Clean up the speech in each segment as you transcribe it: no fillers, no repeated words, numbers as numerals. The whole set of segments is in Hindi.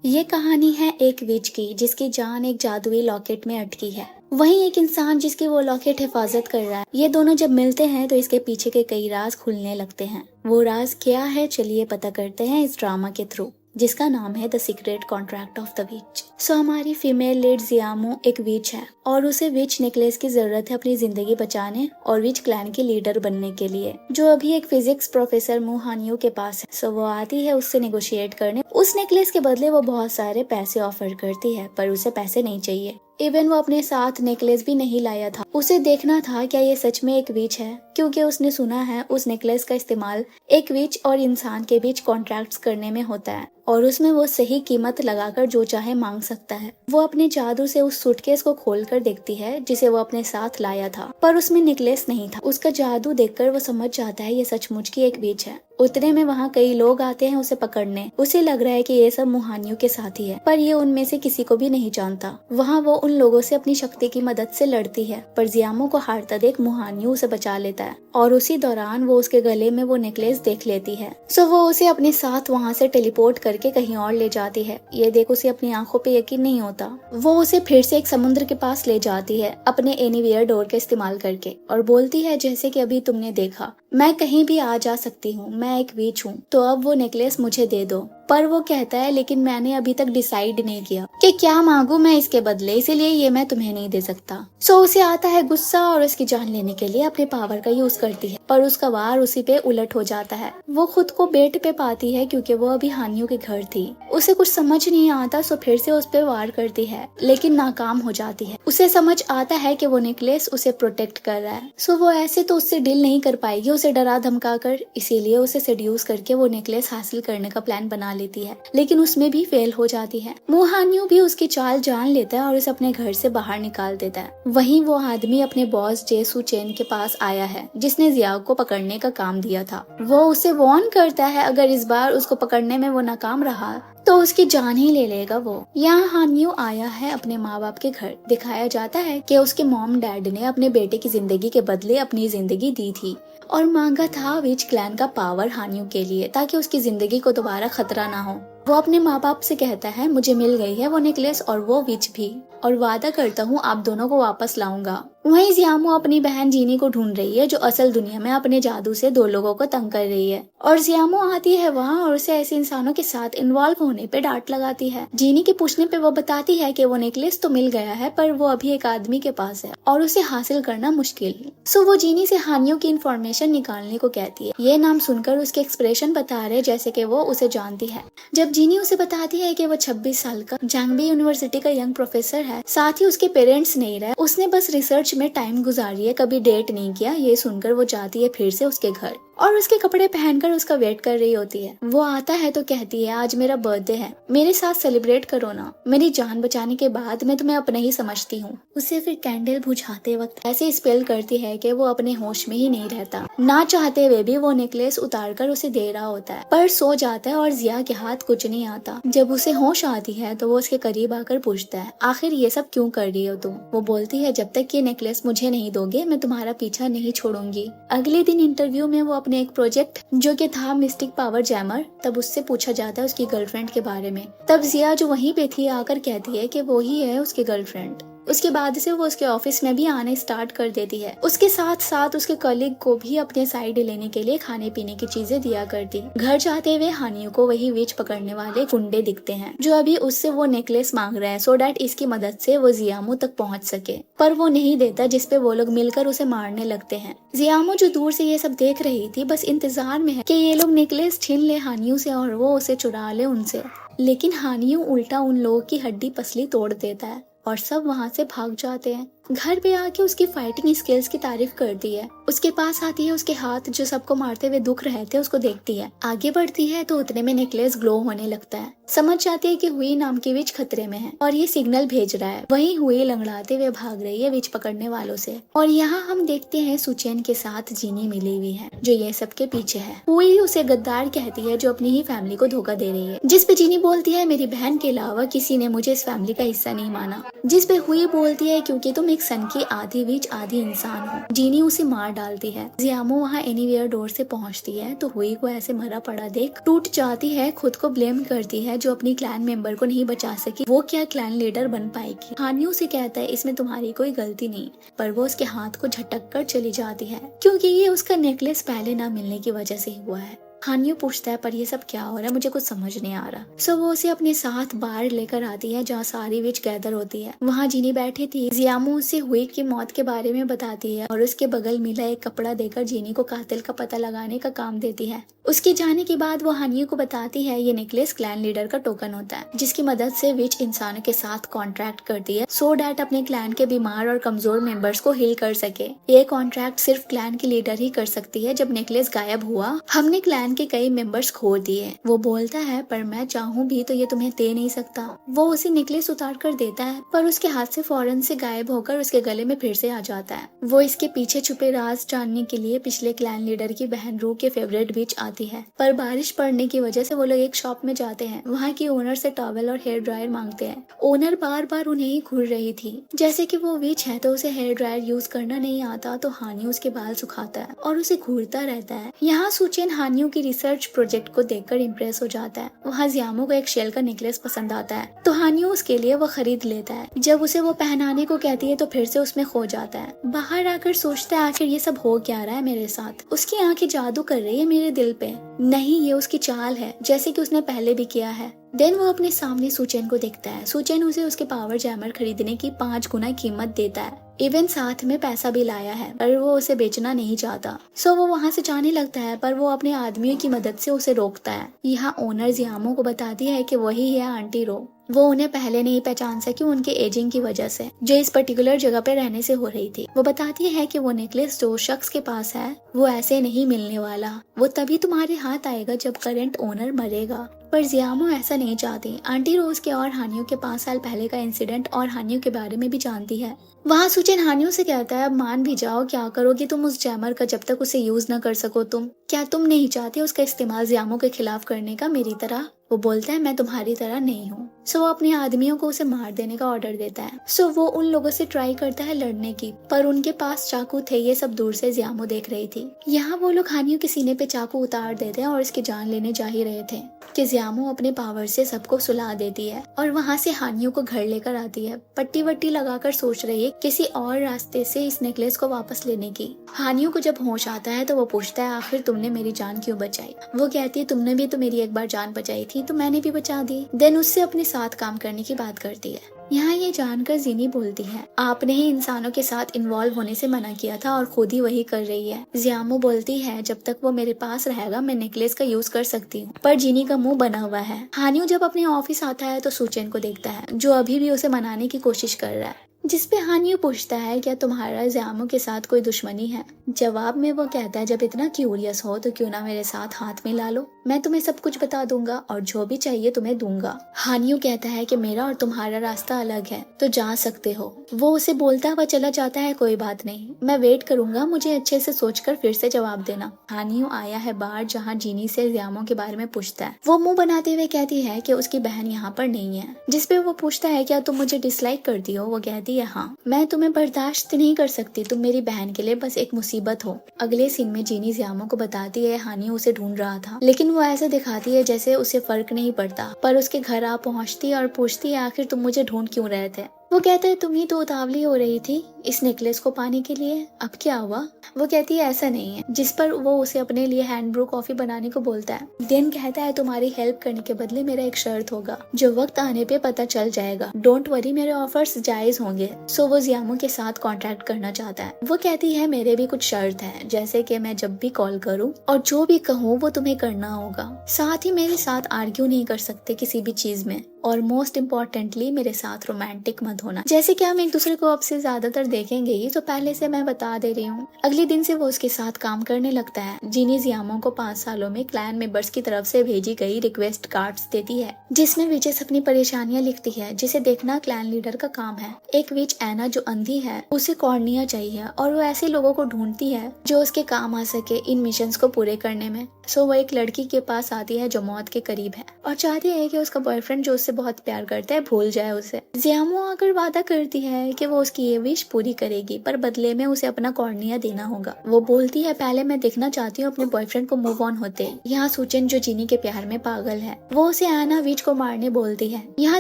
ये कहानी है एक विच की जिसकी जान एक जादुई लॉकेट में अटकी है। वहीं एक इंसान जिसकी वो लॉकेट हिफाजत कर रहा है। ये दोनों जब मिलते हैं तो इसके पीछे के कई राज खुलने लगते हैं। वो राज क्या है, चलिए पता करते हैं इस ड्रामा के थ्रू, जिसका नाम है the secret contract of the witch. So हमारी फीमेल लीड जियामो एक विच है और उसे विच नेकलेस की जरूरत है अपनी जिंदगी बचाने और विच क्लैन की लीडर बनने के लिए, जो अभी एक फिजिक्स प्रोफेसर मू हानियो के पास है। सो वो आती है उससे नेगोशिएट करने। उस नेकलेस के बदले वो बहुत सारे पैसे ऑफर करती है, पर उसे पैसे नहीं चाहिए। इवन वो अपने साथ नेकलेस भी नहीं लाया था। उसे देखना था क्या ये सच में एक विच है, क्योंकि उसने सुना है उस नेकलेस का इस्तेमाल एक विच और इंसान के बीच कॉन्ट्रैक्ट्स करने में होता है और उसमें वो सही कीमत लगाकर जो चाहे मांग सकता है। वो अपने जादू से उस सूटकेस को खोलकर देखती है जिसे वो अपने साथ लाया था, पर उसमें नेकलेस नहीं था। उसका जादू देखकर वो समझ जाता है ये सचमुच की एक विच है। उतने में वहाँ कई लोग आते हैं उसे पकड़ने। उसे लग रहा है कि ये सब मुहानियों के साथी है, पर ये उनमें से किसी को भी नहीं जानता। वहाँ वो उन लोगों से अपनी शक्ति की मदद से लड़ती है, पर जियामो को हारता देख मुहानियो उसे बचा लेता है और उसी दौरान वो उसके गले में वो नेकलेस देख लेती है। सो वो उसे अपने साथ वहाँ से टेलीपोर्ट करके कहीं और ले जाती है। ये देख उसे अपनी आंखों पे यकीन नहीं होता। वो उसे फिर से एक समुद्र के पास ले जाती है अपने एनीवेयर डोर का इस्तेमाल करके और बोलती है जैसे कि अभी तुमने देखा, मैं कहीं भी आ जा सकती हूँ, मैं एक विच हूँ, तो अब वो नेकलेस मुझे दे दो। पर वो कहता है लेकिन मैंने अभी तक डिसाइड नहीं किया कि क्या मांगू मैं इसके बदले, इसीलिए ये मैं तुम्हें नहीं दे सकता। सो उसे आता है गुस्सा और उसकी जान लेने के लिए अपने पावर का यूज करती है, पर उसका वार उसी पे उलट हो जाता है। वो खुद को बेड पे पाती है क्योंकि वो अभी हानियों के घर थी। उसे कुछ समझ नहीं आता, सो फिर से उस पे वार करती है लेकिन नाकाम हो जाती है। उसे समझ आता है कि वो नेकलेस उसे प्रोटेक्ट कर रहा है। सो वो ऐसे तो उससे डील नहीं कर पाएगी उसे डरा धमका कर, इसीलिए उसे सेड्यूस करके वो नेकलेस हासिल करने का प्लान बना लेती है, लेकिन उसमें भी फेल हो जाती है। मुहानियो भी उसकी चाल जान लेता है और उसे अपने घर से बाहर निकाल देता है। वहीं वो आदमी अपने बॉस जेसू चेन के पास आया है जिसने जियाओ को पकड़ने का काम दिया था। वो उसे वार्न करता है अगर इस बार उसको पकड़ने में वो नाकाम रहा तो उसकी जान ही ले लेगा वो। यहाँ हानियो आया है अपने माँ बाप के घर। दिखाया जाता है कि उसके मॉम डैड ने अपने बेटे की जिंदगी के बदले अपनी जिंदगी दी थी और मांगा था विच क्लैन का पावर हानियो के लिए, ताकि उसकी जिंदगी को दोबारा खतरा ना हो। वो अपने माँ बाप से कहता है मुझे मिल गई है वो नेकलेस और वो विच भी, और वादा करता हूँ आप दोनों को वापस लाऊंगा। वहीं जियामो अपनी बहन जीनी को ढूंढ रही है जो असल दुनिया में अपने जादू से दो लोगों को तंग कर रही है, और जियामो आती है वहाँ और उसे ऐसे इंसानों के साथ इन्वॉल्व होने पे डांट लगाती है। जीनी के पूछने पे वो बताती है कि वो नेकलेस तो मिल गया है पर वो अभी एक आदमी के पास है और उसे हासिल करना मुश्किल। सो वो जीनी से हानियों की इन्फॉर्मेशन निकालने को कहती है। ये नाम सुनकर उसके एक्सप्रेशन बता रहे जैसे कि वो उसे जानती है। जब जीनी उसे बताती है कि वो 26 साल का जैंगबी यूनिवर्सिटी का यंग प्रोफेसर है, साथ ही उसके पेरेंट्स नहीं रहे, उसने बस रिसर्च में टाइम गुजारी है, कभी डेट नहीं किया, ये सुनकर वो जाती है फिर से उसके घर और उसके कपड़े पहनकर उसका वेट कर रही होती है। वो आता है तो कहती है आज मेरा बर्थडे है, मेरे साथ सेलिब्रेट करो ना, मेरी जान बचाने के बाद मैं तुम्हें अपना ही समझती हूँ। उसे फिर कैंडल बुझाते वक्त ऐसे स्पेल करती है कि वो अपने होश में ही नहीं रहता। ना चाहते हुए भी वो नेकलेस उतार कर उसे दे रहा होता है, पर सो जाता है और जिया के हाथ कुछ नहीं आता। जब उसे होश आती है तो वो उसके करीब आकर पूछता है आखिर ये सब क्यों कर रही हो तुम। वो बोलती है जब तक ये नेकलेस मुझे नहीं दोगे मैं तुम्हारा पीछा नहीं छोड़ूंगी। अगले दिन इंटरव्यू में वो अपने एक प्रोजेक्ट जो कि था मिस्टिक पावर जैमर, तब उससे पूछा जाता है उसकी गर्लफ्रेंड के बारे में। तब जिया जो वहीं पे थी आकर कहती है कि वो ही है उसकी गर्लफ्रेंड। उसके बाद से वो उसके ऑफिस में भी आने स्टार्ट कर देती है। उसके साथ साथ उसके कलीग को भी अपने साइड लेने के लिए खाने पीने की चीजें दिया करती। घर जाते हुए हानियों को वही विच पकड़ने वाले गुंडे दिखते हैं जो अभी उससे वो नेकलेस मांग रहे हैं सो डैट इसकी मदद से वो जियामो तक पहुंच सके, पर वो नहीं देता, जिसपे वो लोग मिलकर उसे मारने लगते हैं। जियामो जो दूर से ये सब देख रही थी बस इंतजार में है कि ये लोग नेकलेस छीन ले हानियों से और वो उसे चुरा ले उनसे, लेकिन हानियों उल्टा उन लोगों की हड्डी पसली तोड़ देता है और सब वहाँ से भाग जाते हैं। घर पे आके उसकी फाइटिंग स्किल्स की तारीफ करती है। उसके पास आती है, उसके हाथ जो सबको मारते हुए दुख रहे थे उसको देखती है। आगे बढ़ती है तो उतने में नेकलेस ग्लो होने लगता है। समझ जाती है कि हुई नाम की विच खतरे में है और ये सिग्नल भेज रहा है। वहीं हुई लंगड़ाते हुए भाग रही है विच पकड़ने वालों से, और यहाँ हम देखते हैं सुचेन के साथ जीनी मिली हुई है जो ये सब के पीछे है। हुई उसे गद्दार कहती है जो अपनी ही फैमिली को धोखा दे रही है, जिस पे जीनी बोलती है मेरी बहन के अलावा किसी ने मुझे इस फैमिली का हिस्सा नहीं माना। जिस पे हुई बोलती है क्योंकि तुम एक सन की आधी विच आधी इंसान हो। जीनी उसे मार डालती है। जियामो वहाँ एनीवेयर डोर से पहुँचती है तो हुई को ऐसे मरा पड़ा देख टूट जाती है, खुद को ब्लेम करती है जो अपनी क्लैन मेंबर को नहीं बचा सकी, वो क्या क्लैन लीडर बन पाएगी। हानियो से कहता है इसमें तुम्हारी कोई गलती नहीं, पर वो उसके हाथ को झटक कर चली जाती है क्योंकि ये उसका नेकलेस पहले ना मिलने की वजह से हुआ है। हानियो पूछता है पर ये सब क्या हो रहा है, मुझे कुछ समझ नहीं आ रहा। सो वो उसे अपने साथ बाहर लेकर आती है जहाँ सारी विच गैदर होती है। वहाँ जीनी बैठी थी। जियामो उसे हुई की मौत के बारे में बताती है और उसके बगल मिला एक कपड़ा देकर जीनी को कातिल का पता लगाने का काम देती है। उसके जाने के बाद वो हानियो को बताती है ये नेकलेस क्लैन लीडर का टोकन होता है जिसकी मदद से विच इंसानों के साथ कॉन्ट्रैक्ट करती है सो डैट अपने क्लैन के बीमार और कमजोर मेंबर्स को हील कर सके। ये कॉन्ट्रैक्ट सिर्फ क्लैन की लीडर ही कर सकती है। जब नेकलेस गायब हुआ हमने क्लैन के कई मेंबर्स खो दिए। वो बोलता है पर मैं चाहूँ भी तो ये तुम्हें दे नहीं सकता। वो उसे नेकलेस उतार कर देता है पर उसके हाथ से फौरन से गायब होकर उसके गले में फिर से आ जाता है। वो इसके पीछे छुपे राज जानने के लिए पिछले क्लैन लीडर की बहन रू के फेवरेट बीच आती है, पर बारिश पड़ने की वजह से वो लोग एक शॉप में जाते हैं। वहाँ की ओनर से टॉवल और हेयर ड्रायर मांगते हैं। ओनर बार बार उन्हें ही घूर रही थी, जैसे कि वो विच है तो उसे हेयर ड्रायर यूज करना नहीं आता तो हानियो उसके बाल सुखाता है और उसे घूरता रहता है। यहाँ सुचेन हानियो की रिसर्च प्रोजेक्ट को देखकर इम्प्रेस हो जाता है। वहाँ जियामो को एक शेल का नेकलेस पसंद आता है तो हानियो उसके लिए वो खरीद लेता है। जब उसे वो पहनाने को कहती है तो फिर से उसमें खो जाता है। बाहर आकर सोचता है आखिर ये सब हो क्या रहा है मेरे साथ। उसकी आंखें जादू कर रही है मेरे दिल पे। नहीं, ये उसकी चाल है जैसे कि उसने पहले भी किया है। देन वो अपने सामने सुचेन को देखता है। सुचेन उसे उसके पावर जैमर खरीदने की 5 गुना कीमत देता है। इवन साथ में पैसा भी लाया है पर वो उसे बेचना नहीं चाहता। सो वो वहाँ से जाने लगता है पर वो अपने आदमियों की मदद से उसे रोकता है। यहाँ ओनर जियामो को बताती है कि वही है आंटी रो। वो उन्हें पहले नहीं पहचान सकी उनके एजिंग की वजह से जो इस पर्टिकुलर जगह पे रहने से हो रही थी। वो बताती है कि वो नेकलेस जो शख्स के पास है वो ऐसे नहीं मिलने वाला, वो तभी तुम्हारे हाथ आएगा जब करंट ओनर मरेगा। पर जियामो ऐसा नहीं चाहती। आंटी रोज के और हानियो के 5 साल पहले का इंसिडेंट और हानियो के बारे में भी जानती है। वहाँ सुचेन हानियो से कहता है अब मान भी जाओ, क्या करोगी तुम उस जैमर का जब तक उसे यूज न कर सको तुम? क्या तुम नहीं चाहते उसका इस्तेमाल जियामो के खिलाफ करने का मेरी तरह? वो बोलता है मैं तुम्हारी तरह नहीं हूँ। सो वो अपने आदमियों को उसे मार देने का ऑर्डर देता है। सो वो उन लोगों से ट्राई करता है लड़ने की पर उनके पास चाकू थे। ये सब दूर से जियामो देख रही थी। यहाँ वो लोग हानियो के सीने पे चाकू उतार देते हैं और इसकी जान लेने जा ही रहे थे कि जियामो अपने पावर से सबको सुला देती है और वहाँ से हानियो को घर लेकर आती है। पट्टी वट्टी लगाकर सोच रही है किसी और रास्ते से इस नेकलेस को वापस लेने की। हानियो को जब होश आता है तो वो पूछता है आखिर तुमने मेरी जान क्यों बचाई? वो कहती है तुमने भी तो मेरी एक बार जान बचाई थी तो मैंने भी बचा दी। देन उससे अपने साथ काम करने की बात करती है। यहाँ ये जानकर जीनी बोलती है आपने ही इंसानों के साथ इन्वॉल्व होने से मना किया था और खुद ही वही कर रही है। जियामो बोलती है जब तक वो मेरे पास रहेगा मैं नेकलेस का यूज कर सकती हूँ, पर जीनी का मुंह बना हुआ है। हानियो जब अपने ऑफिस आता है तो सुचेन को देखता है जो अभी भी उसे मनाने की कोशिश कर रहा है, जिसपे हानियो पूछता है क्या तुम्हारा जियामो के साथ कोई दुश्मनी है? जवाब में वो कहता है जब इतना क्यूरियस हो तो क्यों ना मेरे साथ हाथ मिला लो, मैं तुम्हें सब कुछ बता दूंगा और जो भी चाहिए तुम्हें दूंगा। हानियो कहता है कि मेरा और तुम्हारा रास्ता अलग है तो जा सकते हो। वो उसे बोलता हुआ चला जाता है कोई बात नहीं, मैं वेट करूंगा, मुझे अच्छे से सोचकर फिर से जवाब देना। हानियो आया है बाहर जहाँ जीनी से जियामो के बारे में पूछता है। वो मुंह बनाते हुए कहती है कि उसकी बहन यहाँ पर नहीं है, जिसपे वो पूछता है क्या तुम मुझे डिसलाइक करती हो? वो कहती है हाँ, मैं तुम्हें बर्दाश्त नहीं कर सकती, तुम मेरी बहन के लिए बस एक मुसीबत हो। अगले सीन में जीनी जियामो को बताती है हानियो उसे ढूंढ रहा था लेकिन वो ऐसा दिखाती है जैसे उसे फर्क नहीं पड़ता, पर उसके घर आ पहुंचती और पूछती है आखिर तुम मुझे ढूंढ क्यों रहे थे? वो कहता है तुम ही तो उतावली हो रही थी इस नेकलेस को पाने के लिए, अब क्या हुआ? वो कहती है ऐसा नहीं है, जिस पर वो उसे अपने लिए हैंड ब्रू कॉफी बनाने को बोलता है। देन कहता है तुम्हारी हेल्प करने के बदले मेरा एक शर्त होगा जो वक्त आने पे पता चल जाएगा, डोंट वरी मेरे ऑफर्स जायज होंगे। सो वो जियामो के साथ कॉन्ट्रैक्ट करना चाहता है। वो कहती है मेरे भी कुछ शर्त है, जैसे कि मैं जब भी कॉल करूँ और जो भी कहूँ वो तुम्हें करना होगा, साथ ही मेरे साथ आर्ग्यू नहीं कर सकते किसी भी चीज में, और मोस्ट इम्पोर्टेंटली मेरे साथ रोमांटिक मत होना। जैसे कि हम एक दूसरे को अब से ज्यादातर देखेंगे ही तो पहले से मैं बता दे रही हूँ। अगले दिन से वो उसके साथ काम करने लगता है। जीनी जियामो को 5 सालों में क्लैन मेंबर्स की तरफ से भेजी गई रिक्वेस्ट कार्ड्स देती है जिसमें विचेस अपनी परेशानियां लिखती है जिसे देखना क्लैन लीडर का काम है। एक विच एना जो अंधी है उसे कॉर्निया चाहिए और वो ऐसे लोगों को ढूंढती है जो उसके काम आ सके इन मिशंस को पूरे करने में। सो वो एक लड़की के पास आती है जो मौत के करीब है और चाहती है कि उसका बॉयफ्रेंड जो उससे बहुत प्यार करता है भूल जाए उसे। जियामो आकर वादा करती है कि वो उसकी ये विश पूरी करेगी, पर बदले में उसे अपना कॉर्निया देना होगा। वो बोलती है पहले मैं देखना चाहती हूँ अपने बॉयफ्रेंड को मूव ऑन होते। यहाँ सुचेन जो जीनी के प्यार में पागल है, वो उसे आना विच को मारने बोलती है। यहाँ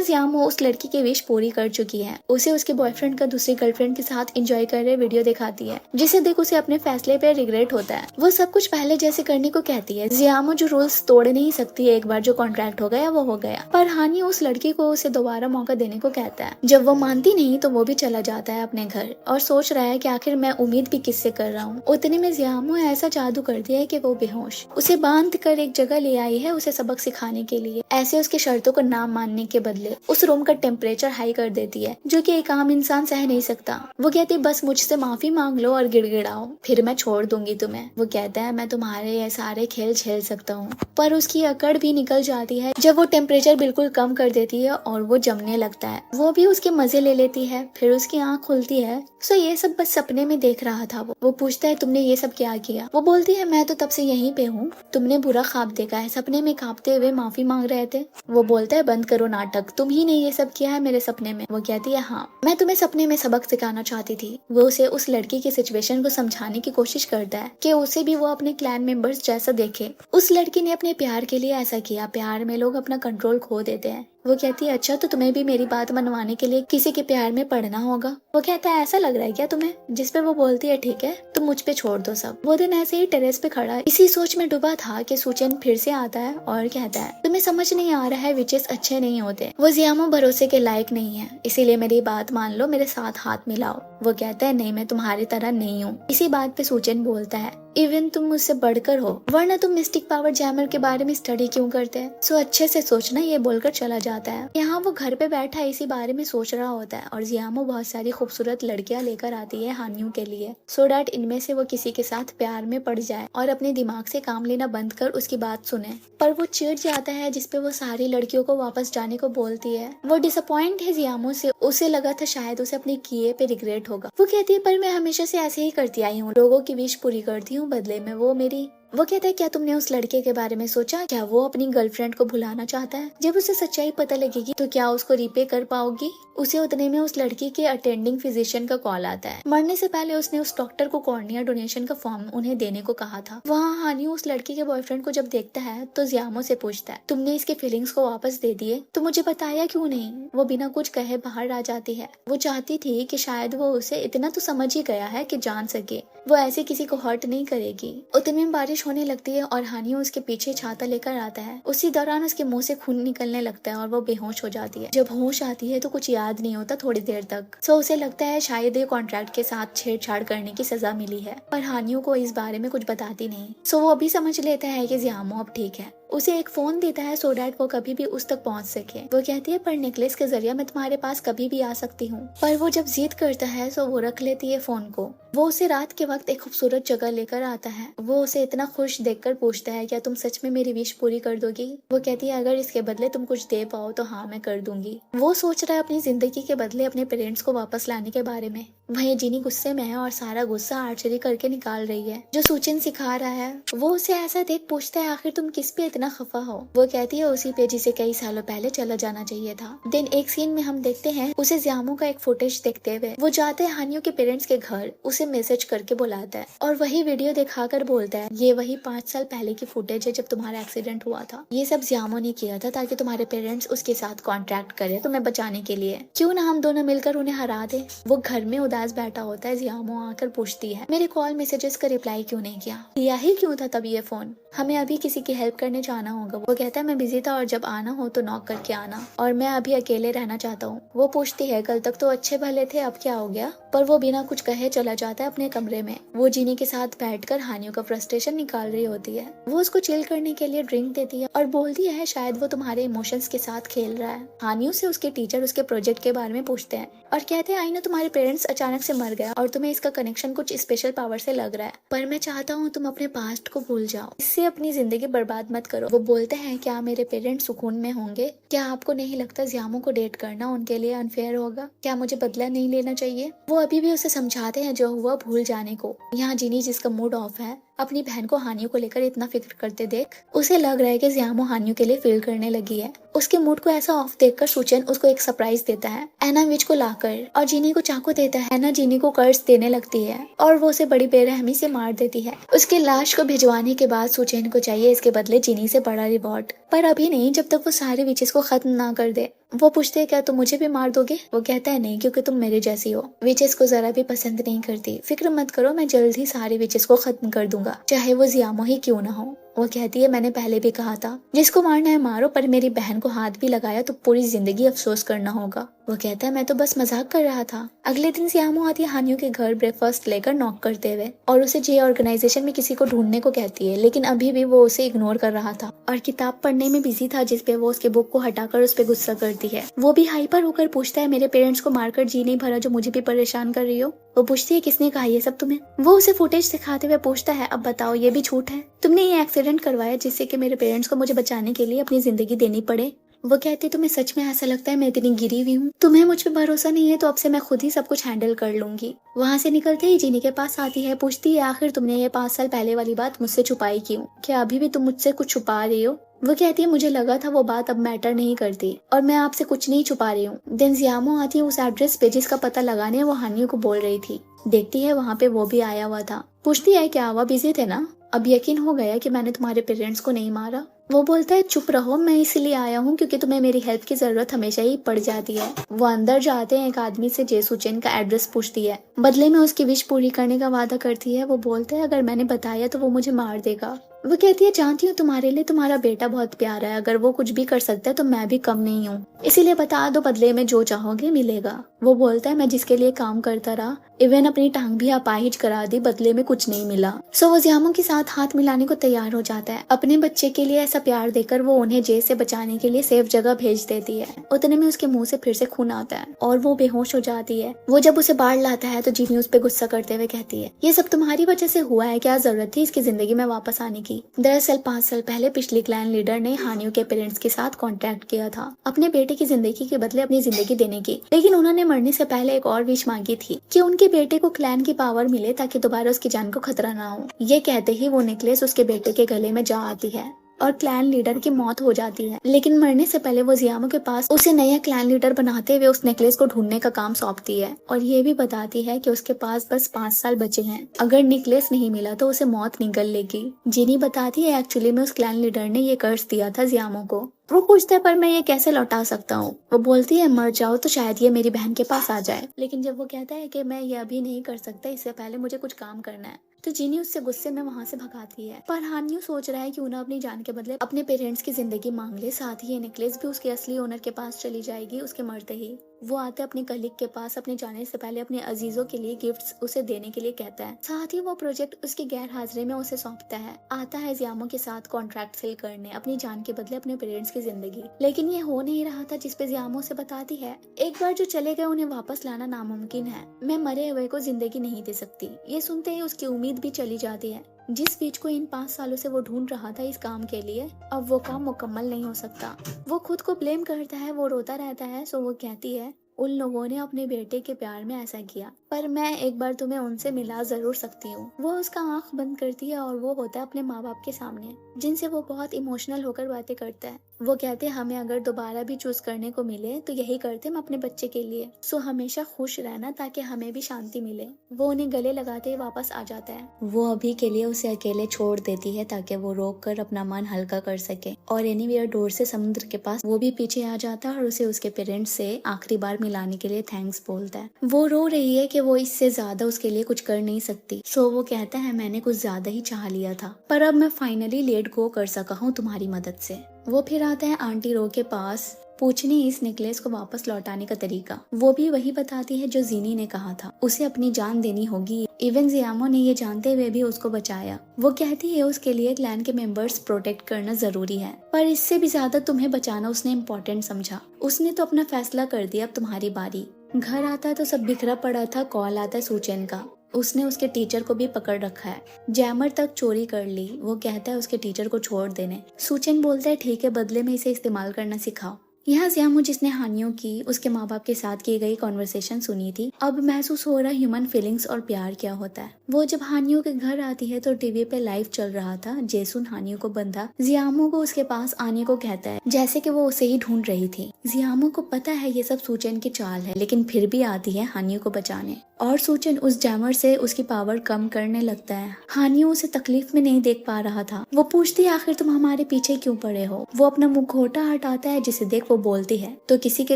जियामो उस लड़की की विश पूरी कर चुकी है। उसे उसके बॉयफ्रेंड का दूसरी गर्लफ्रेंड के साथ एंजॉय कर रहे वीडियो दिखाती है, जिसे देख उसे अपने फैसले पे रिग्रेट होता है। वो सब कुछ पहले जैसे करने को कहती है। जियामो जो रूल्स तोड़ नहीं सकती, एक बार जो कॉन्ट्रैक्ट हो गया वो हो गया, पर हानी उस लड़की को उसे दोबारा मौका देने को कहता है। जब वो मानती नहीं तो वो भी चला जाता है अपने घर और सोच रहा है कि आखिर मैं उम्मीद भी किससे कर रहा हूँ। उतने में जियामो ऐसा जादू करती है कि वो बेहोश उसे बांध कर एक जगह ले आई है उसे सबक सिखाने के लिए। ऐसे उसके शर्तों को ना मानने के बदले उस रूम का टेम्परेचर हाई कर देती है, जो कि एक आम इंसान सह नहीं सकता। वो कहती है बस मुझसे माफी मांग लो और गिड़गिड़ाओ, फिर मैं छोड़ दूंगी तुम्हें। वो कहता है मैं तुम्हारे ये सारे खेल झेल सकता हूँ, पर उसकी अकड़ भी निकल जाती है जब वो टेम्परेचर बिल्कुल कम कर देती है और वो जमने लगता है। वो भी उसके मजे ले लेती है। फिर उसकी आंख खुलती है। सो ये सब बस सपने में देख रहा था। वो पूछता है तुमने ये सब क्या किया? वो बोलती है मैं तो तब से यहीं पे हूँ, तुमने बुरा ख्वाब देखा है, सपने में कांपते हुए माफी मांग रहे थे। वो बोलता है बंद करो नाटक, तुम ही ने ये सब किया है मेरे सपने में। वो कहती है हाँ, मैं तुम्हें सपने में सबक सिखाना चाहती थी। वो उसे उस लड़की की सिचुएशन को समझाने की कोशिश करता है कि उसे भी वो अपने क्लैन मेंबर्स जैसा देखे। उस लड़की ने अपने प्यार के लिए ऐसा किया। प्यार में लोग अपना कंट्रोल खो देते हैं। वो कहती है अच्छा तो तुम्हें भी मेरी बात मनवाने के लिए किसी के प्यार में पड़ना होगा। वो कहता है ऐसा लग रहा है क्या तुम्हें? जिस पे वो बोलती है ठीक है तुम मुझ पे छोड़ दो सब। वो दिन ऐसे ही टेरेस पे खड़ा इसी सोच में डूबा था कि सुचेन फिर से आता है और कहता है तुम्हें समझ नहीं आ रहा है विचेस अच्छे नहीं होते, वो जियामो भरोसे के लायक नहीं है, इसीलिए मेरी बात मान लो, मेरे साथ हाथ मिलाओ। वो कहता है नहीं मैं तुम्हारी तरह नहीं हूँ। इसी बात पे सुचेन बोलता है इवन तुम मुझसे बढ़कर हो, वरना तुम मिस्टिक पावर जैमर के बारे में स्टडी क्यों करते हैं? सो अच्छे से सोचना। ये बोलकर चला जाता है। यहाँ वो घर पे बैठा इसी बारे में सोच रहा होता है और जियामो बहुत सारी खूबसूरत लड़कियां लेकर आती है हानियों के लिए, सो डैट इनमें से वो किसी के साथ प्यार में पड़ जाए और अपने दिमाग से काम लेना बंद कर उसकी बात सुने। पर वो चिढ़ जाता है, जिसपे वो सारी लड़कियों को वापस जाने को बोलती है। वो डिसअपॉइंट है जियामो से, उसे लगा था शायद उसे अपने किए पे रिग्रेट होगा। वो कहती है पर मैं हमेशा से ऐसे ही करती आई हूँ, लोगों की विश पूरी करती हूँ, बदले में वो मेरी। वो कहता है क्या तुमने उस लड़के के बारे में सोचा? क्या वो अपनी गर्लफ्रेंड को भुलाना चाहता है? जब उसे सच्चाई पता लगेगी तो क्या उसको रिपे कर पाओगी? उसे उतने में उस लड़की के अटेंडिंग फिजिशियन का कॉल आता है। मरने से पहले उसने उस डॉक्टर को कॉर्निया डोनेशन का फॉर्म उन्हें देने को कहा था। वहाँ हानियो उस लड़की के बॉयफ्रेंड को जब देखता है तो जियामो से पूछता है तुमने इसके फीलिंग्स को वापस दे दिए तो मुझे बताया क्यों नहीं? वो बिना कुछ कहे बाहर आ जाती है। वो चाहती थी कि शायद वो उसे इतना तो समझ ही गया है कि जान सके वो ऐसे किसी को हर्ट नहीं करेगी। उतने में बारिश होने लगती है और हानियो उसके पीछे छाता लेकर आता है। उसी दौरान उसके मुंह से खून निकलने लगता है और वो बेहोश हो जाती है। जब होश आती है तो कुछ याद नहीं होता थोड़ी देर तक। सो उसे लगता है शायद ये कॉन्ट्रैक्ट के साथ छेड़छाड़ करने की सजा मिली है, पर हानियो को इस बारे में कुछ बताती नहीं। सो वो भी समझ लेता है कि जियामो अब ठीक है। उसे एक फोन देता है सो डैट वो कभी भी उस तक पहुंच सके। वो कहती है पर नेकलेस के जरिए मैं तुम्हारे पास कभी भी आ सकती हूँ। पर वो जब जिद करता है तो वो रख लेती है फोन को। वो उसे रात के वक्त एक खूबसूरत जगह लेकर आता है। वो उसे इतना खुश देखकर पूछता है क्या तुम सच में मेरी विश पूरी कर दोगी? वो कहती है अगर इसके बदले तुम कुछ दे पाओ तो हाँ मैं कर दूंगी। वो सोच रहा है अपनी जिंदगी के बदले अपने पेरेंट्स को वापस लाने के बारे में। वहीं जीनी गुस्से में है और सारा गुस्सा आर्चरी करके निकाल रही है जो सुचिन सिखा रहा है। वो उसे ऐसा देख पूछता है आखिर तुम किस पे इतना खफा हो? वो कहती है उसी पे जिसे कई सालों पहले चला जाना चाहिए था। दिन एक सीन में हम देखते हैं उसे जियामो का एक फुटेज देखते हुए। वो जाते हैं हानियो के पेरेंट्स के घर, उसे मैसेज करके बुलाता है और वही वीडियो दिखाकर बोलता है ये वही 5 साल पहले की फुटेज है जब तुम्हारा एक्सीडेंट हुआ था। ये सब जियामो ने किया था ताकि तुम्हारे पेरेंट्स उसके साथ कॉन्ट्रैक्ट करे तुम्हें बचाने के लिए। क्यों ना हम दोनों मिलकर उन्हें हरा दे। वो घर में उदास बैठा होता है। जियामो आकर पूछती है मेरे कॉल मैसेजेस का रिप्लाई क्यों नहीं किया? लिया ही क्यों था तब ये फोन? हमें अभी किसी की हेल्प करने जाना होगा। वो कहता है मैं बिजी था और जब आना हो तो नॉक करके आना, और मैं अभी अकेले रहना चाहता हूँ। वो पूछती है कल तक तो अच्छे भले थे अब क्या हो गया? पर वो बिना कुछ कहे चला जाता है अपने कमरे में। वो जीनी के साथ बैठकर हानियो का फ्रस्ट्रेशन निकाल रही होती है। वो उसको चिल करने के लिए ड्रिंक देती है और बोलती है शायद वो तुम्हारे इमोशंस के साथ खेल रहा है। हानियो से उसके टीचर उसके प्रोजेक्ट के बारे में पूछते हैं और कहते हैं आई नो तुम्हारे पेरेंट्स अचानक से मर गया और तुम्हें इसका कनेक्शन कुछ स्पेशल पावर से लग रहा है, पर मैं चाहता हूँ तुम अपने पास्ट को भूल जाओ, इससे अपनी जिंदगी बर्बाद मत करो। वो बोलते हैं क्या मेरे पेरेंट्स सुकून में होंगे? क्या आपको नहीं लगता जियामो को डेट करना उनके लिए अनफेयर होगा? क्या मुझे बदला नहीं लेना चाहिए? वो अभी भी उसे समझाते हैं जो हुआ भूल जाने को। यहाँ जीनी जिसका मूड ऑफ है अपनी बहन को हानियों को लेकर इतना फिक्र करते देख उसे लग रहा है कि जियामो हानियों के लिए फील करने लगी है। उसके मूड को ऐसा ऑफ देखकर सुचेन उसको एक सरप्राइज देता है, एना विच को लाकर, और जीनी को चाकू देता है। एना जीनी को कर्ज देने लगती है और वो उसे बड़ी बेरहमी से मार देती है। उसकी लाश को भिजवाने के बाद सुचेन को चाहिए इसके बदले जीनी से बड़ा रिवॉर्ड, पर अभी नहीं, जब तक वो सारे विचेस को खत्म ना कर दे। वो पूछते हैं क्या तुम मुझे भी मार दोगे? वो कहता है नहीं, क्योंकि तुम मेरे जैसी हो। विचेस को जरा भी पसंद नहीं करती। फिक्र मत करो, मैं जल्द ही सारे विचेस को खत्म कर दूंगा, चाहे वो जियामो ही क्यों ना हो। वो कहती है मैंने पहले भी कहा था जिसको मारना है मारो, पर मेरी बहन को हाथ भी लगाया तो पूरी जिंदगी अफसोस करना होगा। वो कहता है मैं तो बस मजाक कर रहा था। अगले दिन जियामो आती है हानियों के घर ब्रेकफास्ट लेकर नॉक करते हुए और उसे जे ऑर्गेनाइजेशन में किसी को ढूंढने को कहती है, लेकिन अभी भी वो उसे इग्नोर कर रहा था और किताब पढ़ने में बिजी था, जिसपे वो उसके बुक को हटाकर उस पर गुस्सा करती है। वो भी हाइपर होकर पूछता है मेरे पेरेंट्स को मारकर जी नहीं भरा जो मुझे भी परेशान कर रही हो? वो पूछती है किसने कहा ये सब तुम्हें? वो उसे फुटेज दिखाते हुए पूछता है अब बताओ ये भी झूठ है? तुमने ये एक्सीडेंट करवाया जिससे कि मेरे पेरेंट्स को मुझे बचाने के लिए अपनी जिंदगी देनी पड़े? वो कहती तुम्हें सच में ऐसा लगता है मैं इतनी गिरी हुई हूँ? तुम्हें मुझ पे भरोसा नहीं है तो अब से मैं खुद ही सब कुछ हैंडल कर लूंगी। वहाँ से निकलते ही जीनी के पास आती है, पूछती है आखिर तुमने ये 5 साल पहले वाली बात मुझसे छुपाई क्यों? क्या अभी भी तुम मुझसे कुछ छुपा रही हो? वो कहती है मुझे लगा था वो बात अब मैटर नहीं करती और मैं आपसे कुछ नहीं छुपा रही हूँ। देन जियामो आती है उस एड्रेस पे जिसका पता लगाने वो हानियों को बोल रही थी। देखती है वहाँ पे वो भी आया हुआ था। पूछती है क्या हुआ, बिजी थे ना? अब यकीन हो गया कि मैंने तुम्हारे पेरेंट्स को नहीं मारा? वो बोलता है चुप रहो, मैं इसलिए आया हूँ क्योंकि तुम्हें मेरी हेल्प की जरूरत हमेशा ही पड़ जाती है। वो अंदर जाते हैं, एक आदमी से जेसुचेन का एड्रेस पूछती है, बदले में उसकी विश पूरी करने का वादा करती है। वो बोलता है अगर मैंने बताया तो वो मुझे मार देगा। वो कहती है जानती हूँ तुम्हारे लिए तुम्हारा बेटा बहुत प्यारा है, अगर वो कुछ भी कर सकता है तो मैं भी कम नहीं हूँ, इसीलिए बता दो, बदले में जो चाहोगे मिलेगा। वो बोलता है मैं जिसके लिए काम करता रहा, इवन अपनी टांग भी अपाहिज करा दी, बदले में कुछ नहीं मिला। सो वो जियामो के साथ हाथ मिलाने को तैयार हो जाता है। अपने बच्चे के लिए ऐसा प्यार देकर वो उन्हें जेल से बचाने के लिए सेफ जगह भेज देती है। उतने में उसके मुंह से फिर से खून आता है और वो बेहोश हो जाती है। वो जब उसे बाढ़ लाता है तो जीनी उस पे गुस्सा करते हुए कहती है ये सब तुम्हारी वजह से हुआ है, क्या जरूरत थी इसकी जिंदगी में वापस आने की? दरअसल 5 साल पहले पिछली क्लैन लीडर ने हानियों के पेरेंट्स के साथ कॉन्टेक्ट किया था अपने बेटे की जिंदगी के बदले अपनी जिंदगी देने की, लेकिन उन्होंने मरने से पहले एक और विश मांगी थी कि उनके बेटे को क्लैन की पावर मिले ताकि दोबारा उसकी जान को खतरा ना हो। ये कहते ही वो नेकलेस उसके बेटे के गले में जा आती है और क्लैन लीडर की मौत हो जाती है। लेकिन मरने से पहले वो जियामो के पास उसे नया क्लैन लीडर बनाते हुए उस नेकलेस को ढूंढने का काम सौंपती है और ये भी बताती है कि उसके पास बस 5 साल बचे हैं। अगर नेकलेस नहीं मिला तो उसे मौत निगल लेगी। जिनी बताती है एक्चुअली में उस क्लैन लीडर ने ये कर्ज दिया था जियामो को। वो पूछता है पर मैं ये कैसे लौटा सकता हूँ? वो बोलती है मर जाओ तो शायद ये मेरी बहन के पास आ जाए। लेकिन जब वो कहता है कि मैं ये अभी नहीं कर सकता, इससे पहले मुझे कुछ काम करना है, तो जीनी उससे गुस्से में वहाँ से भगाती है। पर हानियो सोच रहा है कि उन्हें अपनी जान के बदले अपने पेरेंट्स की जिंदगी मांग ले, साथ ही ये नेकलेस भी उसके असली ओनर के पास चली जाएगी उसके मरते ही। वो आते अपने कलीग के पास अपने जाने से पहले अपने अजीजों के लिए गिफ्ट्स उसे देने के लिए कहता है, साथ ही वो प्रोजेक्ट उसकी गैर हाजिरी में उसे सौंपता है। आता है जियामो के साथ कॉन्ट्रैक्ट सेल करने अपनी जान के बदले अपने पेरेंट्स की जिंदगी, लेकिन ये हो नहीं रहा था, जिसपे जियामो से बताती है एक बार जो चले गए उन्हें वापस लाना नामुमकिन है, मैं मरे हुए को जिंदगी नहीं दे सकती। ये सुनते ही उसकी उम्मीद भी चली जाती है। जिस बीच को इन 5 सालों से वो ढूंढ रहा था इस काम के लिए, अब वो काम मुकम्मल नहीं हो सकता। वो खुद को ब्लेम करता है, वो रोता रहता है। सो वो कहती है उन लोगों ने अपने बेटे के प्यार में ऐसा किया, पर मैं एक बार तुम्हें उनसे मिला जरूर सकती हूँ। वो उसका आंख बंद करती है और वो होता है अपने माँ बाप के सामने, जिनसे वो बहुत इमोशनल होकर बातें करता है। वो कहते हैं हमें अगर दोबारा भी चूज करने को मिले तो यही करते हम अपने बच्चे के लिए, सो हमेशा खुश रहना ताकि हमें भी शांति मिले। वो उन्हें गले लगाते ही वापस आ जाता है। वो अभी के लिए उसे अकेले छोड़ देती है ताकि वो रोक कर अपना मन हल्का कर सके, और एनीवेयर डोर से समुद्र के पास वो भी पीछे आ जाता है और उसे उसके पेरेंट्स से आखिरी बार मिलाने के लिए थैंक्स बोलता है। वो रो रही है कि वो इससे ज्यादा उसके लिए कुछ कर नहीं सकती। सो वो कहता है मैंने कुछ ज्यादा ही चाह लिया था, पर अब मैं फाइनली लेट गो कर सका हूँ तुम्हारी मदद से। वो फिर आता है आंटी रो के पास पूछने इस नेकलेस को वापस लौटाने का तरीका। वो भी वही बताती है जो जीनी ने कहा था, उसे अपनी जान देनी होगी। इवन जियामो ने ये जानते हुए भी उसको बचाया। वो कहती है उसके लिए क्लैन के मेंबर्स प्रोटेक्ट करना जरूरी है, पर इससे भी ज्यादा तुम्हें बचाना उसने इम्पोर्टेंट समझा। उसने तो अपना फैसला कर दिया, अब तुम्हारी बारी। घर आता है तो सब बिखरा पड़ा था। कॉल आता है सुचेन का, उसने उसके टीचर को भी पकड़ रखा है, जैमर तक चोरी कर ली। वो कहता है उसके टीचर को छोड़ देने। सुचेन बोलता है ठीक है, बदले में इसे इस्तेमाल करना सिखाओ। यहाँ जियामो जिसने हानियों की उसके माँ बाप के साथ की गई कॉन्वर्सेशन सुनी थी, अब महसूस हो रहा ह्यूमन फीलिंग्स और प्यार क्या होता है। वो जब हानियों के घर आती है तो टीवी पे लाइव चल रहा था। जेसुन हानियों को बंधा जियामो को उसके पास आने को कहता है, जैसे कि वो उसे ही ढूंढ रही थी। जियामो को पता है ये सब सूचन की चाल है, लेकिन फिर भी आती है हानियों को बचाने। और सूचन उस जैमर से उसकी पावर कम करने लगता है। हानियों उसे तकलीफ में नहीं देख पा रहा था। वो पूछती है, आखिर तुम हमारे पीछे क्यों पड़े हो। वो अपना मुखौटा हटाता है, जिसे देख वो बोलती है, तो किसी के